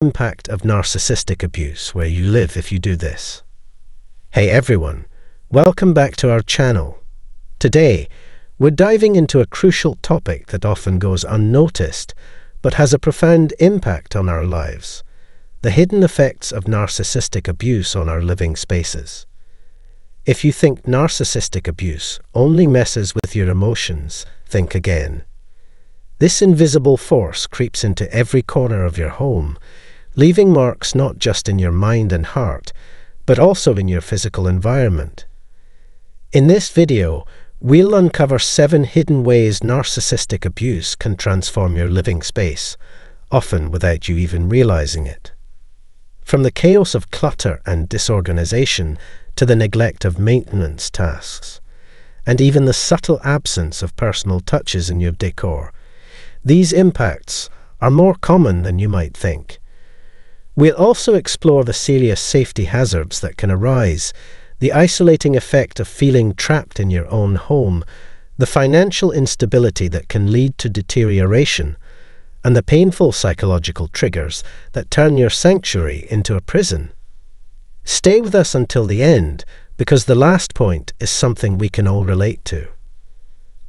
Impact of narcissistic abuse where you live if you do this. Hey everyone, welcome back to our channel. Today, we're diving into a crucial topic that often goes unnoticed, but has a profound impact on our lives: the hidden effects of narcissistic abuse on our living spaces. If you think narcissistic abuse only messes with your emotions, think again. This invisible force creeps into every corner of your home, leaving marks not just in your mind and heart, but also in your physical environment. In this video, we'll uncover 7 hidden ways narcissistic abuse can transform your living space, often without you even realizing it. From the chaos of clutter and disorganization to the neglect of maintenance tasks, and even the subtle absence of personal touches in your decor, these impacts are more common than you might think. We'll also explore the serious safety hazards that can arise, the isolating effect of feeling trapped in your own home, the financial instability that can lead to deterioration, and the painful psychological triggers that turn your sanctuary into a prison. Stay with us until the end, because the last point is something we can all relate to.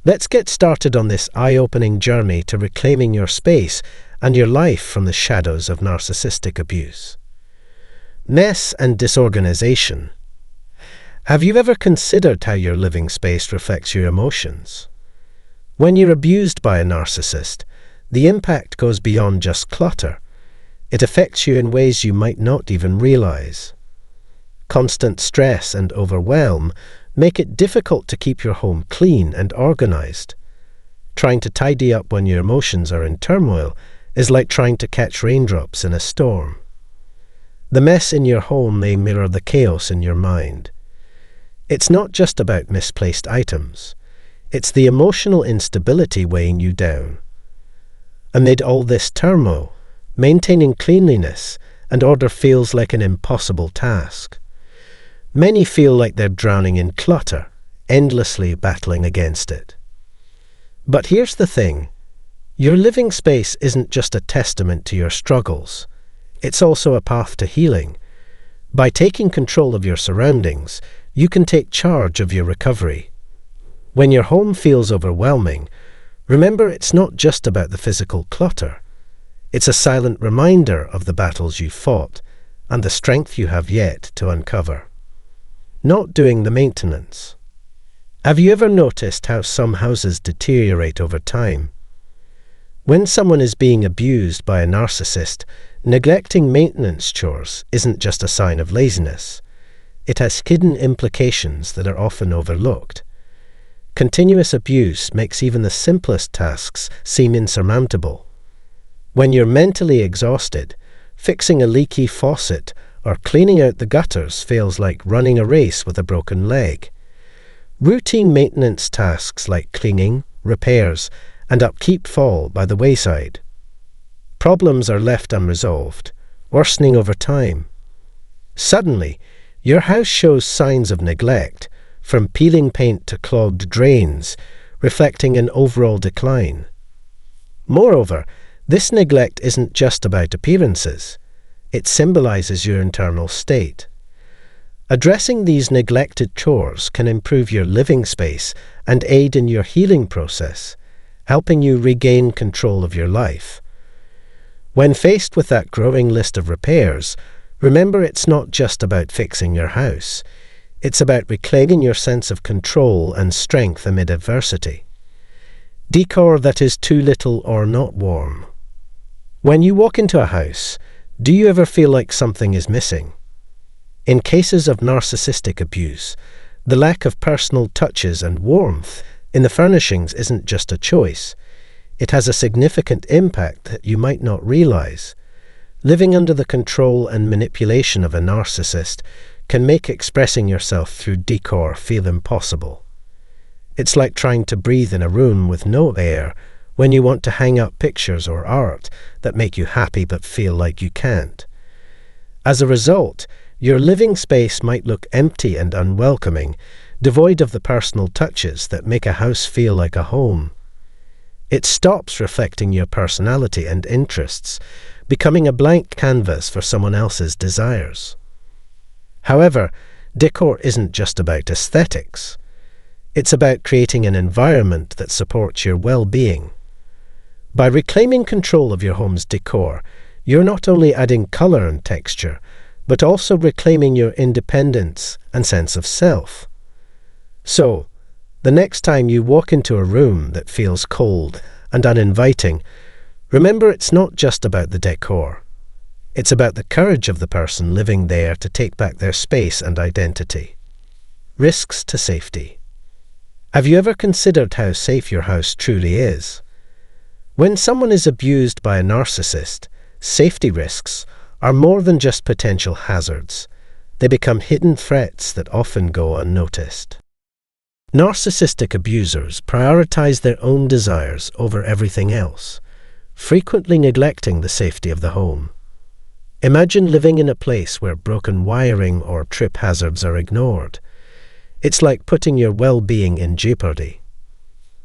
Let's get started on this eye-opening journey to reclaiming your space and your life from the shadows of narcissistic abuse. Mess and disorganization. Have you ever considered how your living space reflects your emotions? When you're abused by a narcissist, the impact goes beyond just clutter. It affects you in ways you might not even realize. Constant stress and overwhelm make it difficult to keep your home clean and organized. Trying to tidy up when your emotions are in turmoil is like trying to catch raindrops in a storm. The mess in your home may mirror the chaos in your mind. It's not just about misplaced items. It's the emotional instability weighing you down. Amid all this turmoil, maintaining cleanliness and order feels like an impossible task. Many feel like they're drowning in clutter, endlessly battling against it. But here's the thing. Your living space isn't just a testament to your struggles. It's also a path to healing. By taking control of your surroundings, you can take charge of your recovery. When your home feels overwhelming, remember it's not just about the physical clutter. It's a silent reminder of the battles you've fought and the strength you have yet to uncover. Not doing the maintenance. Have you ever noticed how some houses deteriorate over time? When someone is being abused by a narcissist, neglecting maintenance chores isn't just a sign of laziness. It has hidden implications that are often overlooked. Continuous abuse makes even the simplest tasks seem insurmountable. When you're mentally exhausted, fixing a leaky faucet or cleaning out the gutters feels like running a race with a broken leg. Routine maintenance tasks like cleaning, repairs, and upkeep fall by the wayside. Problems are left unresolved, worsening over time. Suddenly, your house shows signs of neglect, from peeling paint to clogged drains, reflecting an overall decline. Moreover, this neglect isn't just about appearances. It symbolizes your internal state. Addressing these neglected chores can improve your living space and aid in your healing process, helping you regain control of your life. When faced with that growing list of repairs, remember it's not just about fixing your house. It's about reclaiming your sense of control and strength amid adversity. Decor that is too little or not warm. When you walk into a house, do you ever feel like something is missing? In cases of narcissistic abuse, the lack of personal touches and warmth in the furnishings isn't just a choice. It has a significant impact that you might not realize. Living under the control and manipulation of a narcissist can make expressing yourself through decor feel impossible. It's like trying to breathe in a room with no air when you want to hang up pictures or art that make you happy but feel like you can't. As a result, your living space might look empty and unwelcoming, devoid of the personal touches that make a house feel like a home. It stops reflecting your personality and interests, becoming a blank canvas for someone else's desires. However, decor isn't just about aesthetics. It's about creating an environment that supports your well-being. By reclaiming control of your home's decor, you're not only adding color and texture, but also reclaiming your independence and sense of self. So, the next time you walk into a room that feels cold and uninviting, remember it's not just about the decor. It's about the courage of the person living there to take back their space and identity. Risks to safety. Have you ever considered how safe your house truly is? When someone is abused by a narcissist, safety risks are more than just potential hazards. They become hidden threats that often go unnoticed. Narcissistic abusers prioritize their own desires over everything else, frequently neglecting the safety of the home. Imagine living in a place where broken wiring or trip hazards are ignored. It's like putting your well-being in jeopardy.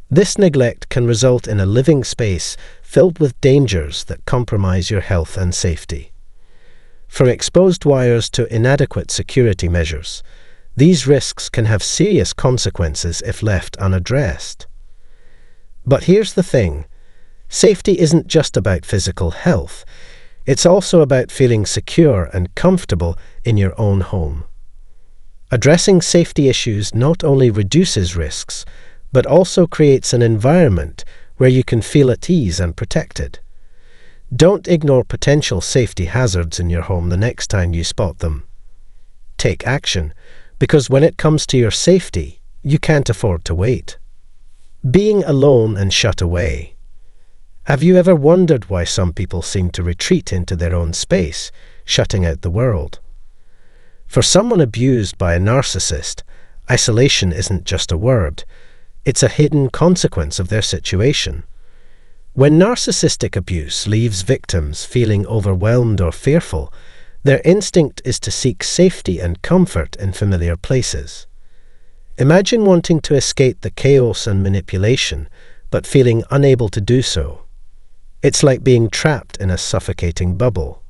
This neglect can result in a living space filled with dangers that compromise your health and safety. From exposed wires to inadequate security measures, these risks can have serious consequences if left unaddressed. But here's the thing. Safety isn't just about physical health. It's also about feeling secure and comfortable in your own home. Addressing safety issues not only reduces risks, but also creates an environment where you can feel at ease and protected. Don't ignore potential safety hazards in your home the next time you spot them. Take action, because when it comes to your safety, you can't afford to wait. Being alone and shut away. Have you ever wondered why some people seem to retreat into their own space, shutting out the world? For someone abused by a narcissist, isolation isn't just a word. It's a hidden consequence of their situation. When narcissistic abuse leaves victims feeling overwhelmed or fearful, their instinct is to seek safety and comfort in familiar places. Imagine wanting to escape the chaos and manipulation, but feeling unable to do so. It's like being trapped in a suffocating bubble.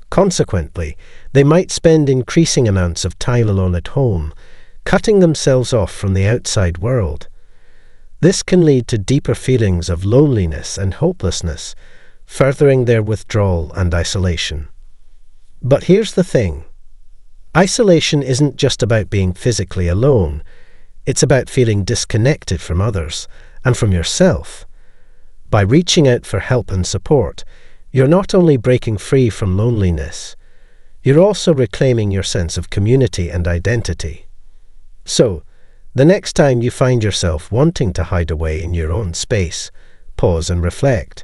Consequently, they might spend increasing amounts of time alone at home, cutting themselves off from the outside world. This can lead to deeper feelings of loneliness and hopelessness, furthering their withdrawal and isolation. But here's the thing. Isolation isn't just about being physically alone. It's about feeling disconnected from others and from yourself. By reaching out for help and support, you're not only breaking free from loneliness, you're also reclaiming your sense of community and identity. So, the next time you find yourself wanting to hide away in your own space, pause and reflect.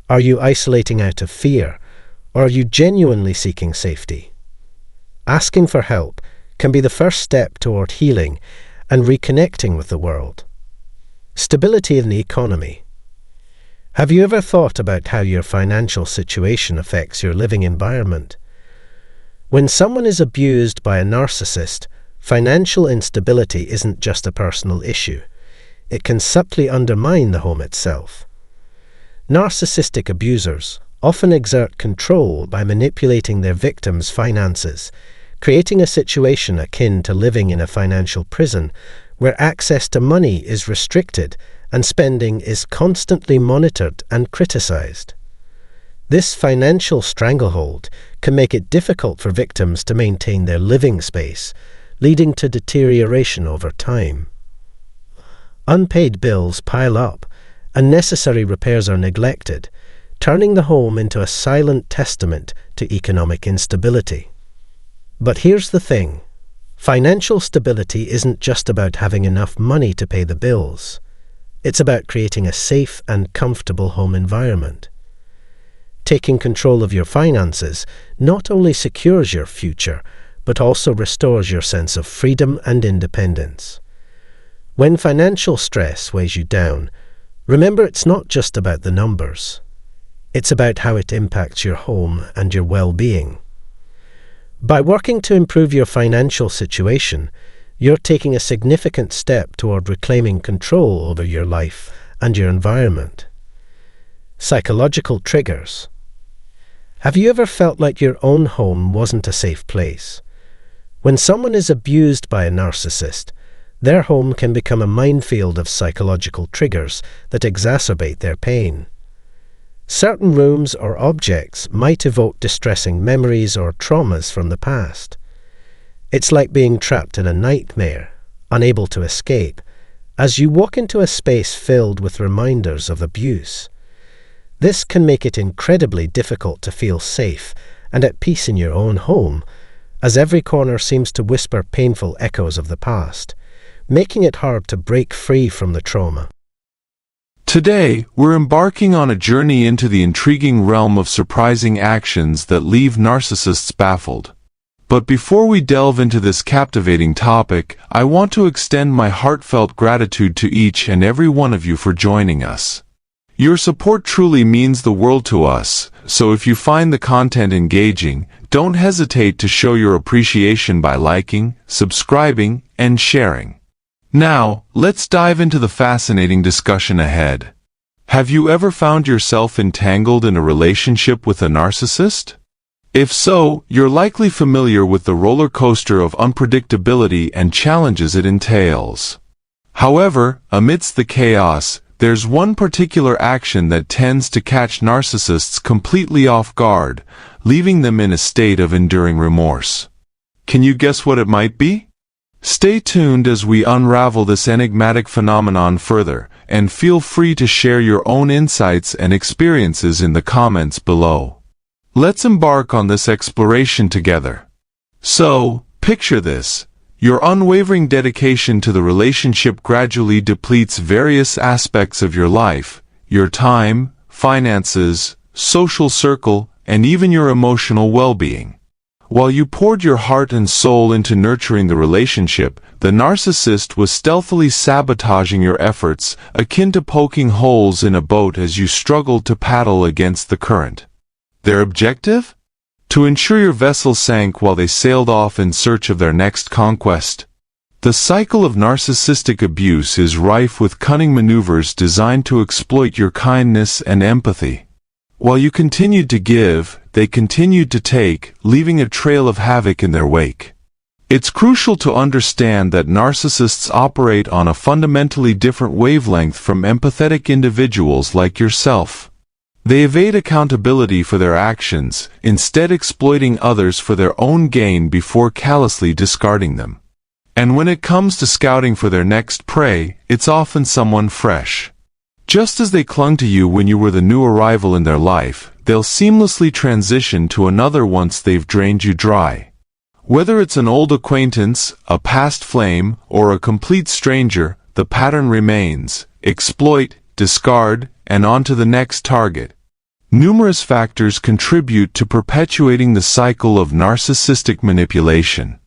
Are you isolating out of fear, or are you genuinely seeking safety? Asking for help can be the first step toward healing and reconnecting with the world. Stability in the economy. Have you ever thought about how your financial situation affects your living environment? When someone is abused by a narcissist, financial instability isn't just a personal issue. It can subtly undermine the home itself. Narcissistic abusers often exert control by manipulating their victims' finances, creating a situation akin to living in a financial prison where access to money is restricted and spending is constantly monitored and criticized. This financial stranglehold can make it difficult for victims to maintain their living space, leading to deterioration over time. Unpaid bills pile up, and necessary repairs are neglected, turning the home into a silent testament to economic instability. But here's the thing. Financial stability isn't just about having enough money to pay the bills. It's about creating a safe and comfortable home environment. Taking control of your finances not only secures your future, but also restores your sense of freedom and independence. When financial stress weighs you down, remember it's not just about the numbers. It's about how it impacts your home and your well-being. By working to improve your financial situation, you're taking a significant step toward reclaiming control over your life and your environment. Psychological triggers. Have you ever felt like your own home wasn't a safe place? When someone is abused by a narcissist, their home can become a minefield of psychological triggers that exacerbate their pain. Certain rooms or objects might evoke distressing memories or traumas from the past. It's like being trapped in a nightmare, unable to escape, as you walk into a space filled with reminders of abuse. This can make it incredibly difficult to feel safe and at peace in your own home, as every corner seems to whisper painful echoes of the past, making it hard to break free from the trauma. Today, we're embarking on a journey into the intriguing realm of surprising actions that leave narcissists baffled. But before we delve into this captivating topic, I want to extend my heartfelt gratitude to each and every one of you for joining us. Your support truly means the world to us, so if you find the content engaging, don't hesitate to show your appreciation by liking, subscribing, and sharing. Now, let's dive into the fascinating discussion ahead. Have you ever found yourself entangled in a relationship with a narcissist? If so, you're likely familiar with the roller coaster of unpredictability and challenges it entails. However, amidst the chaos, there's one particular action that tends to catch narcissists completely off guard, leaving them in a state of enduring remorse. Can you guess what it might be? Stay tuned as we unravel this enigmatic phenomenon further, and feel free to share your own insights and experiences in the comments below. Let's embark on this exploration together. So, picture this. Your unwavering dedication to the relationship gradually depletes various aspects of your life, your time, finances, social circle, and even your emotional well-being. While you poured your heart and soul into nurturing the relationship, the narcissist was stealthily sabotaging your efforts, akin to poking holes in a boat as you struggled to paddle against the current. Their objective? To ensure your vessel sank while they sailed off in search of their next conquest. The cycle of narcissistic abuse is rife with cunning maneuvers designed to exploit your kindness and empathy. While you continued to give, they continued to take, leaving a trail of havoc in their wake. It's crucial to understand that narcissists operate on a fundamentally different wavelength from empathetic individuals like yourself. They evade accountability for their actions, instead exploiting others for their own gain before callously discarding them. And when it comes to scouting for their next prey, it's often someone fresh. Just as they clung to you when you were the new arrival in their life, they'll seamlessly transition to another once they've drained you dry. Whether it's an old acquaintance, a past flame, or a complete stranger, the pattern remains: exploit, discard, and on to the next target. Numerous factors contribute to perpetuating the cycle of narcissistic manipulation.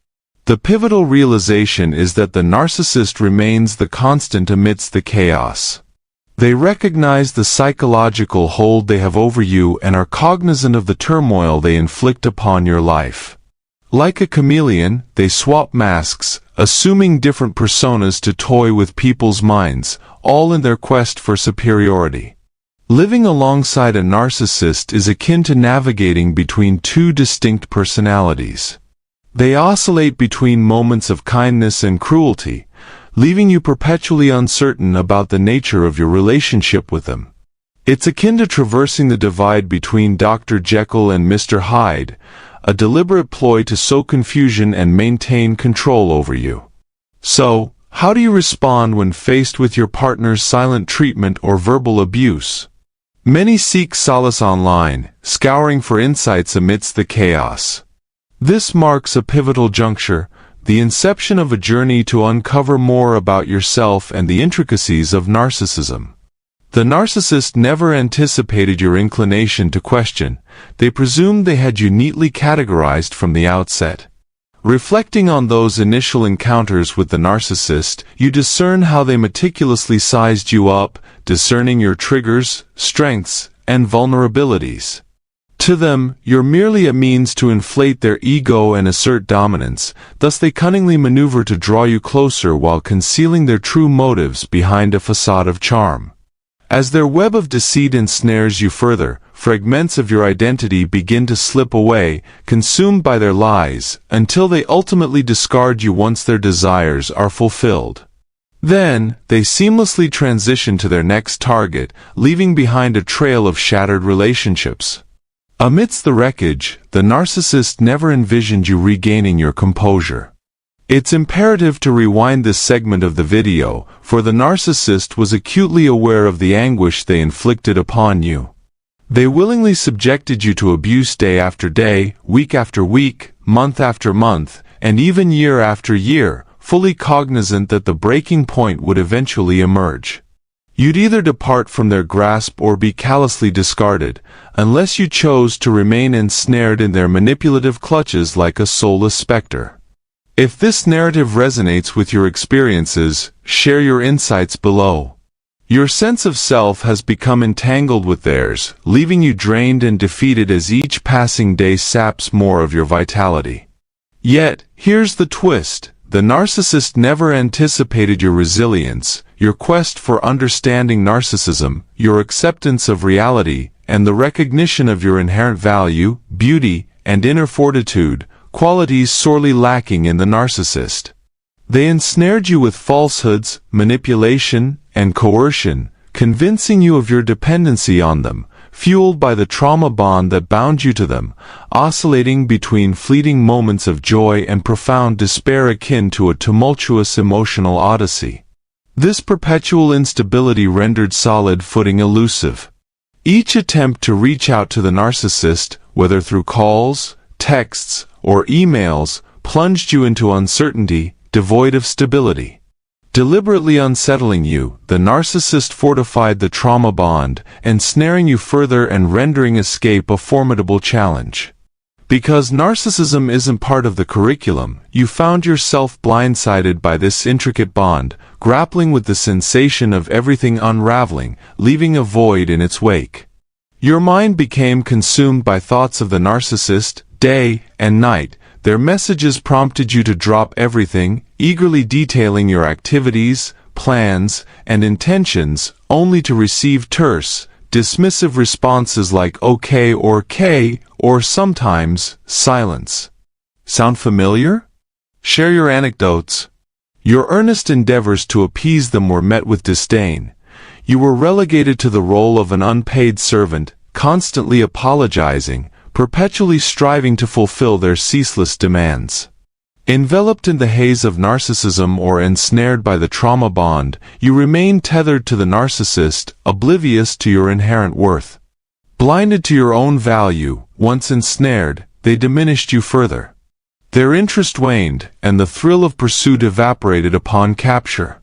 The pivotal realization is that the narcissist remains the constant amidst the chaos. They recognize the psychological hold they have over you and are cognizant of the turmoil they inflict upon your life. Like a chameleon, they swap masks, assuming different personas to toy with people's minds, all in their quest for superiority. Living alongside a narcissist is akin to navigating between two distinct personalities. They oscillate between moments of kindness and cruelty, leaving you perpetually uncertain about the nature of your relationship with them. It's akin to traversing the divide between Dr. Jekyll and Mr. Hyde, a deliberate ploy to sow confusion and maintain control over you. So, how do you respond when faced with your partner's silent treatment or verbal abuse? Many seek solace online, scouring for insights amidst the chaos. This marks a pivotal juncture, the inception of a journey to uncover more about yourself and the intricacies of narcissism. The narcissist never anticipated your inclination to question. They presumed they had you neatly categorized from the outset. Reflecting on those initial encounters with the narcissist, you discern how they meticulously sized you up, discerning your triggers, strengths, and vulnerabilities. To them, you're merely a means to inflate their ego and assert dominance, thus they cunningly maneuver to draw you closer while concealing their true motives behind a facade of charm. As their web of deceit ensnares you further, fragments of your identity begin to slip away, consumed by their lies, until they ultimately discard you once their desires are fulfilled. Then, they seamlessly transition to their next target, leaving behind a trail of shattered relationships. Amidst the wreckage, the narcissist never envisioned you regaining your composure. It's imperative to rewind this segment of the video, for the narcissist was acutely aware of the anguish they inflicted upon you. They willingly subjected you to abuse day after day, week after week, month after month, and even year after year, fully cognizant that the breaking point would eventually emerge. You'd either depart from their grasp or be callously discarded, unless you chose to remain ensnared in their manipulative clutches like a soulless specter. If this narrative resonates with your experiences, share your insights below. Your sense of self has become entangled with theirs, leaving you drained and defeated as each passing day saps more of your vitality. Yet, here's the twist. The narcissist never anticipated your resilience, your quest for understanding narcissism, your acceptance of reality, and the recognition of your inherent value, beauty, and inner fortitude, qualities sorely lacking in the narcissist. They ensnared you with falsehoods, manipulation, and coercion, convincing you of your dependency on them, fueled by the trauma bond that bound you to them, oscillating between fleeting moments of joy and profound despair akin to a tumultuous emotional odyssey. This perpetual instability rendered solid footing elusive. Each attempt to reach out to the narcissist, whether through calls, texts, or emails, plunged you into uncertainty, devoid of stability. Deliberately unsettling you, the narcissist fortified the trauma bond, ensnaring you further and rendering escape a formidable challenge. Because narcissism isn't part of the curriculum, you found yourself blindsided by this intricate bond, grappling with the sensation of everything unraveling, leaving a void in its wake. Your mind became consumed by thoughts of the narcissist, day and night. Their messages prompted you to drop everything, eagerly detailing your activities, plans, and intentions, only to receive terse, dismissive responses like okay or K, or sometimes, silence. Sound familiar? Share your anecdotes. Your earnest endeavors to appease them were met with disdain. You were relegated to the role of an unpaid servant, constantly apologizing, perpetually striving to fulfill their ceaseless demands. Enveloped in the haze of narcissism or ensnared by the trauma bond, you remain tethered to the narcissist, oblivious to your inherent worth. Blinded to your own value, once ensnared, they diminished you further. Their interest waned, and the thrill of pursuit evaporated upon capture.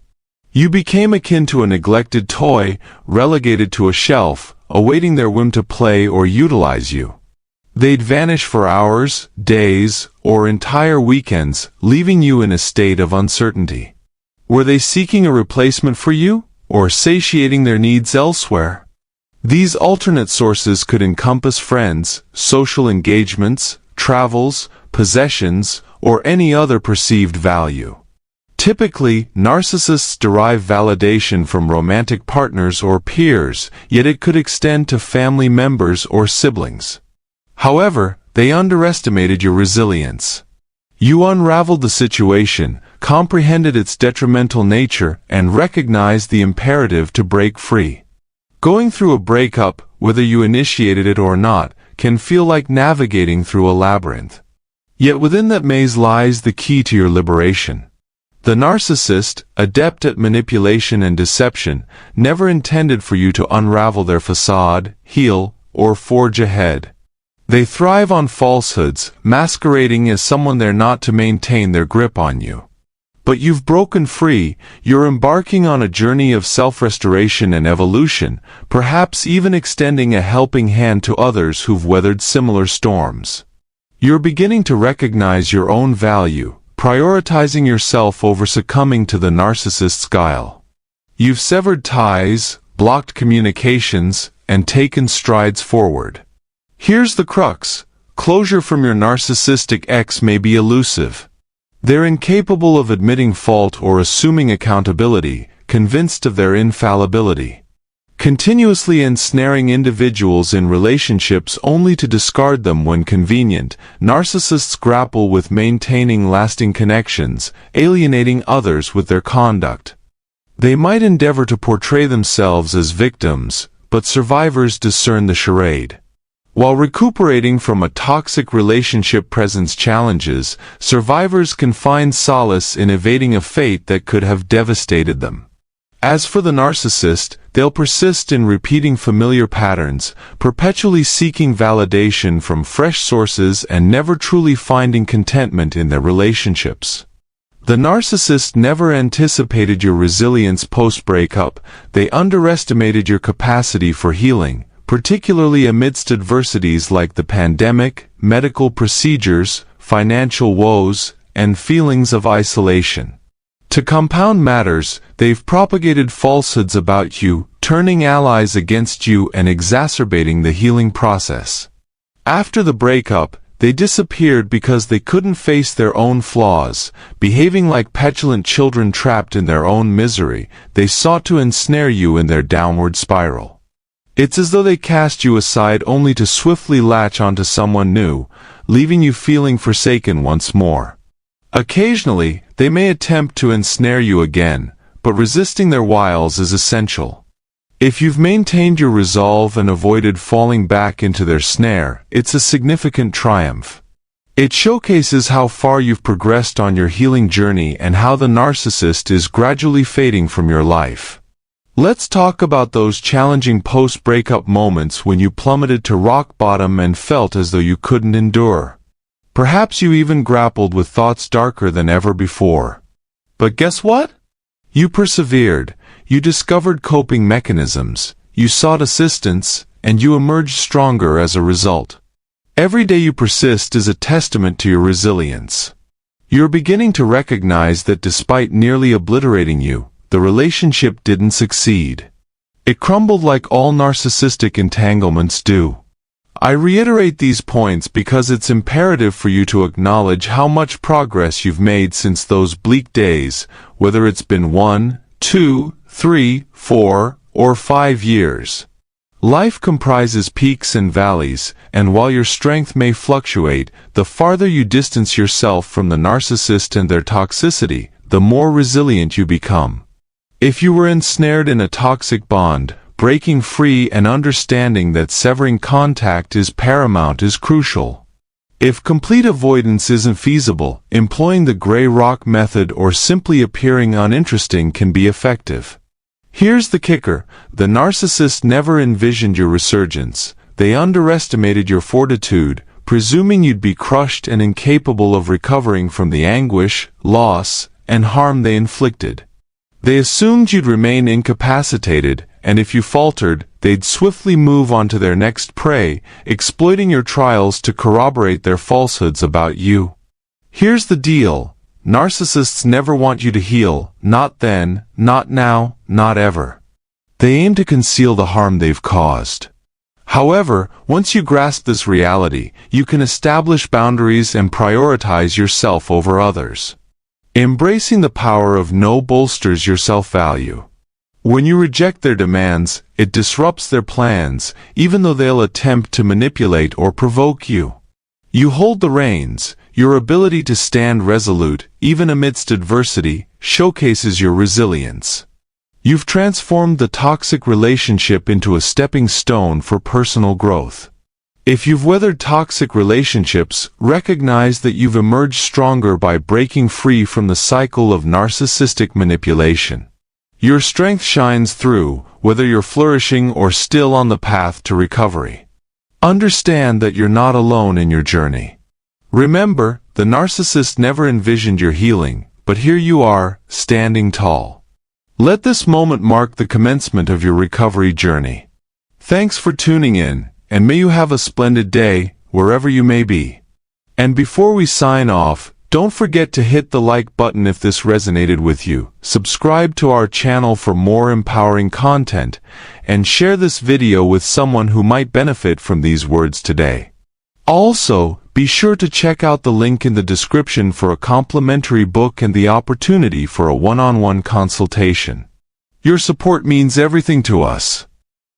You became akin to a neglected toy, relegated to a shelf, awaiting their whim to play or utilize you. They'd vanish for hours, days, or entire weekends, leaving you in a state of uncertainty. Were they seeking a replacement for you, or satiating their needs elsewhere? These alternate sources could encompass friends, social engagements, travels, possessions, or any other perceived value. Typically, narcissists derive validation from romantic partners or peers, yet it could extend to family members or siblings. However, they underestimated your resilience. You unraveled the situation, comprehended its detrimental nature, and recognized the imperative to break free. Going through a breakup, whether you initiated it or not, can feel like navigating through a labyrinth. Yet within that maze lies the key to your liberation. The narcissist, adept at manipulation and deception, never intended for you to unravel their facade, heal, or forge ahead. They thrive on falsehoods, masquerading as someone they're not to maintain their grip on you. But you've broken free, you're embarking on a journey of self-restoration and evolution, perhaps even extending a helping hand to others who've weathered similar storms. You're beginning to recognize your own value, prioritizing yourself over succumbing to the narcissist's guile. You've severed ties, blocked communications, and taken strides forward. Here's the crux. Closure from your narcissistic ex may be elusive. They're incapable of admitting fault or assuming accountability, convinced of their infallibility. Continuously ensnaring individuals in relationships only to discard them when convenient, narcissists grapple with maintaining lasting connections, alienating others with their conduct. They might endeavor to portray themselves as victims, but survivors discern the charade. While recuperating from a toxic relationship presents challenges, survivors can find solace in evading a fate that could have devastated them. As for the narcissist, they'll persist in repeating familiar patterns, perpetually seeking validation from fresh sources and never truly finding contentment in their relationships. The narcissist never anticipated your resilience post-breakup. They underestimated your capacity for healing, particularly amidst adversities like the pandemic, medical procedures, financial woes, and feelings of isolation. To compound matters, they've propagated falsehoods about you, turning allies against you and exacerbating the healing process. After the breakup, they disappeared because they couldn't face their own flaws. Behaving like petulant children trapped in their own misery, they sought to ensnare you in their downward spiral. It's as though they cast you aside only to swiftly latch onto someone new, leaving you feeling forsaken once more. Occasionally, they may attempt to ensnare you again, but resisting their wiles is essential. If you've maintained your resolve and avoided falling back into their snare, it's a significant triumph. It showcases how far you've progressed on your healing journey and how the narcissist is gradually fading from your life. Let's talk about those challenging post-breakup moments when you plummeted to rock bottom and felt as though you couldn't endure. Perhaps you even grappled with thoughts darker than ever before. But guess what? You persevered, you discovered coping mechanisms, you sought assistance, and you emerged stronger as a result. Every day you persist is a testament to your resilience. You're beginning to recognize that despite nearly obliterating you, the relationship didn't succeed. It crumbled like all narcissistic entanglements do. I reiterate these points because it's imperative for you to acknowledge how much progress you've made since those bleak days, whether it's been 1, 2, 3, 4, or 5 years. Life comprises peaks and valleys, and while your strength may fluctuate, the farther you distance yourself from the narcissist and their toxicity, the more resilient you become. If you were ensnared in a toxic bond, breaking free and understanding that severing contact is paramount is crucial. If complete avoidance isn't feasible, employing the gray rock method or simply appearing uninteresting can be effective. Here's the kicker: the narcissist never envisioned your resurgence. They underestimated your fortitude, presuming you'd be crushed and incapable of recovering from the anguish, loss, and harm they inflicted. They assumed you'd remain incapacitated, and if you faltered, they'd swiftly move on to their next prey, exploiting your trials to corroborate their falsehoods about you. Here's the deal: narcissists never want you to heal, not then, not now, not ever. They aim to conceal the harm they've caused. However, once you grasp this reality, you can establish boundaries and prioritize yourself over others. Embracing the power of no bolsters your self-value. When you reject their demands, it disrupts their plans, even though they'll attempt to manipulate or provoke you. You hold the reins. Your ability to stand resolute, even amidst adversity, showcases your resilience. You've transformed the toxic relationship into a stepping stone for personal growth. If you've weathered toxic relationships, recognize that you've emerged stronger by breaking free from the cycle of narcissistic manipulation. Your strength shines through, whether you're flourishing or still on the path to recovery. Understand that you're not alone in your journey. Remember, the narcissist never envisioned your healing, but here you are, standing tall. Let this moment mark the commencement of your recovery journey. Thanks for tuning in, and may you have a splendid day, wherever you may be. And before we sign off, don't forget to hit the like button if this resonated with you, subscribe to our channel for more empowering content, and share this video with someone who might benefit from these words today. Also, be sure to check out the link in the description for a complimentary book and the opportunity for a one-on-one consultation. Your support means everything to us.